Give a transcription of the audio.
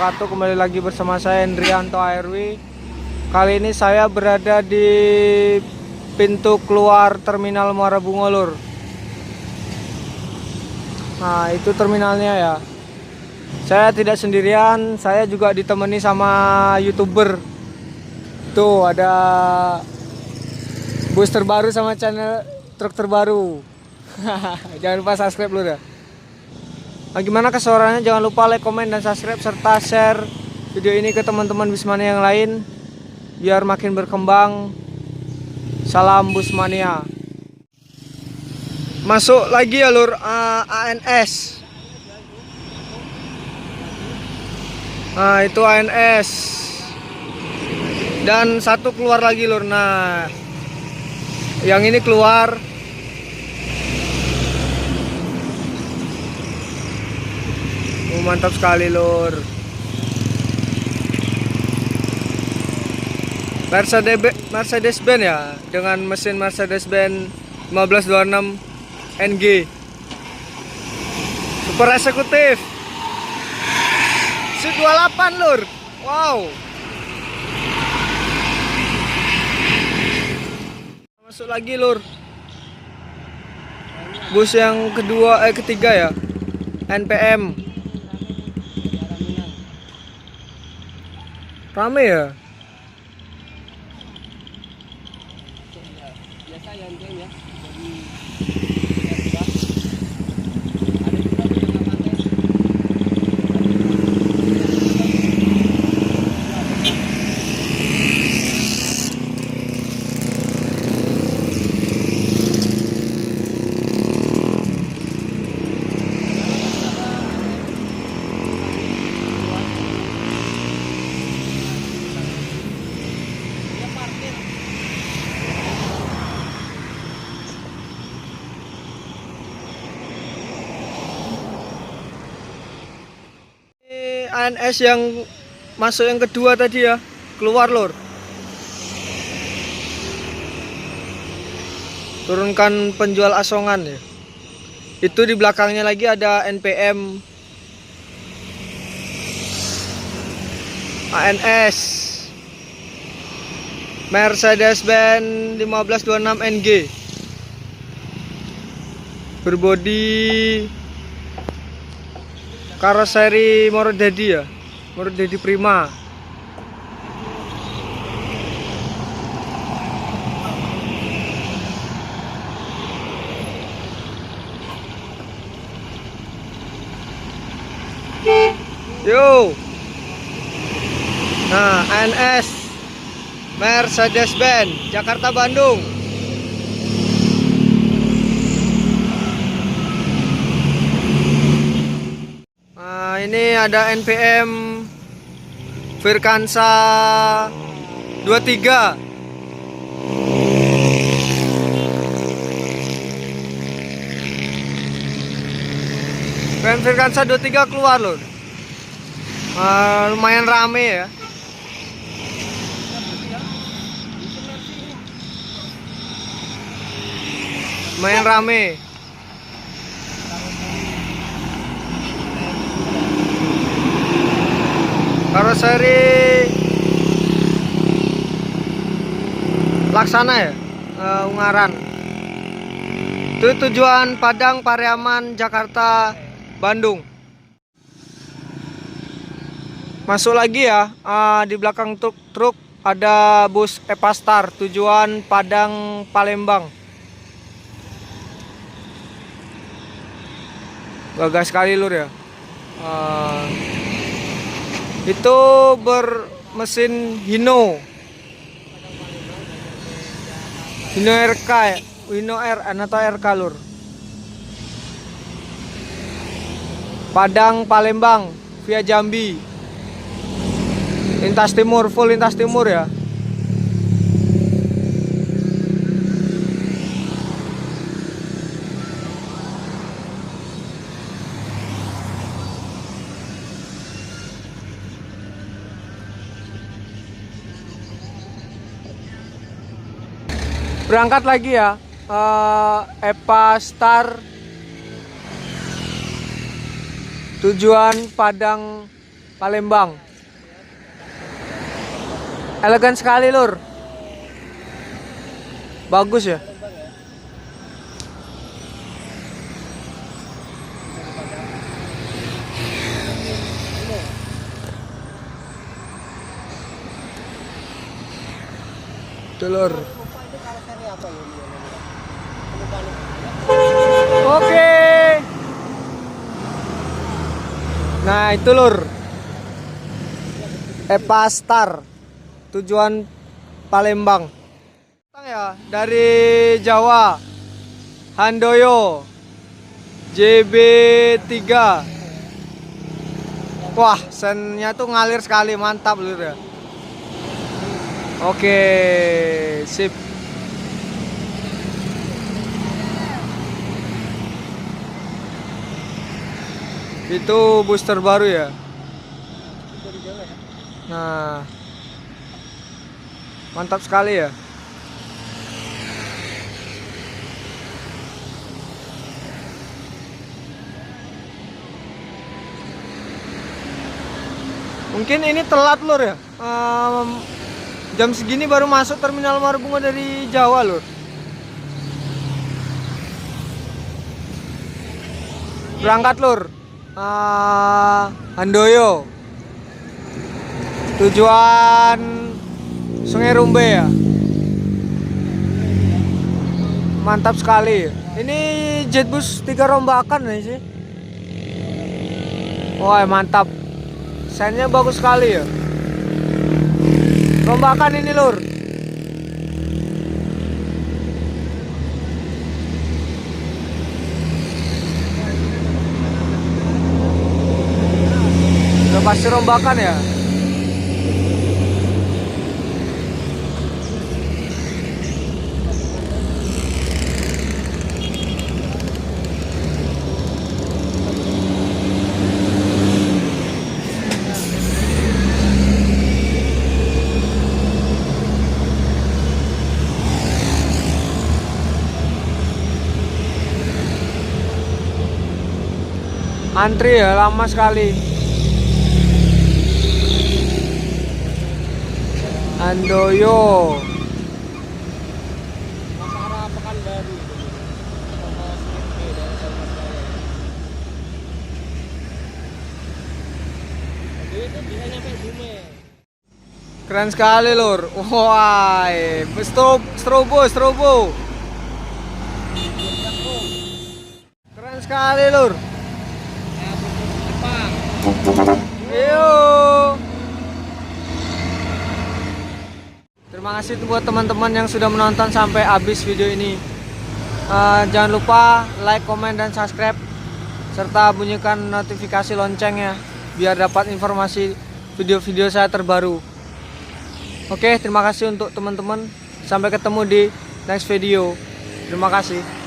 wabarakatuh. Kembali lagi bersama saya Hendrianto ARW. Kali ini saya berada di pintu keluar terminal Muara Bungo, Lur. Nah, itu terminalnya ya. Saya tidak sendirian, saya juga ditemani sama YouTuber. Tuh, ada bus terbaru sama channel truk terbaru. Jangan lupa subscribe, Lur ya. Nah, gimana keseruannya? Jangan lupa like, komen, dan subscribe serta share video ini ke teman-teman Busmania yang lain biar makin berkembang. Salam Busmania. Masuk lagi ya, Lur, ANS. Nah, itu ANS. Dan satu keluar lagi, Lur. Nah, yang ini keluar. Mantap sekali, Lur. Mercedes-Benz ya, dengan mesin Mercedes-Benz 1526 NG super eksekutif Seat 28, Lur. Wow. Masuk lagi, Lur. Bus yang ketiga ya, NPM. Rame ya? Biasa ya NPM ya. ANS yang masuk yang kedua tadi ya, keluar, Lur. Turunkan penjual asongan ya. Itu di belakangnya lagi ada NPM ANS Mercedes-Benz 1526 NG berbodi karoseri Morodadi ya, Morodadi Prima. Yo. Nah, ANS Mercedes-Benz Jakarta Bandung. Nah, ini ada NPM Virkansa 23. NPM Virkansa 23 keluar, Lur. Lumayan rame ya. Lumayan rame. Karoseri Laksana ya, Ungaran. Itu tujuan Padang, Pariaman, Jakarta, Bandung. Masuk lagi ya, di belakang truk ada bus Epastar tujuan Padang, Palembang. Gagah sekali, Lur ya. Itu bermesin Hino RK ya, Hino RN atau RK, Lur. Padang, Palembang via Jambi, lintas timur, full lintas timur ya. Berangkat lagi ya, Epastar tujuan Padang, Palembang. Elegan sekali lur. Bagus ya. Lur. Oke. Nah itu lur, Epa Star, tujuan Palembang. Ya dari Jawa, Handoyo, JB3. Wah sennya tuh ngalir sekali, mantap lur ya. Oke, sip. Itu booster baru ya. Nah, mantap sekali ya. Mungkin ini telat lur ya. Jam segini baru masuk terminal Marbunga dari Jawa lur. Berangkat lur. Handoyo. Tujuan Sungai Rumbe ya. Mantap sekali. Ini Jetbus 3 rombakan nih sih. Wah, mantap. Sennya bagus sekali ya. Rombakan ini lur. Udah pasti rombakan ya. Antri ya, lama sekali. Handoyo. Keren sekali lur. Wah, strobo. Keren sekali lur. Yo. Terima kasih buat teman-teman yang sudah menonton sampai habis video ini. Jangan lupa like, komen, dan subscribe, serta bunyikan notifikasi loncengnya biar dapat informasi video-video saya terbaru. Oke, terima kasih untuk teman-teman. Sampai ketemu di next video. Terima kasih.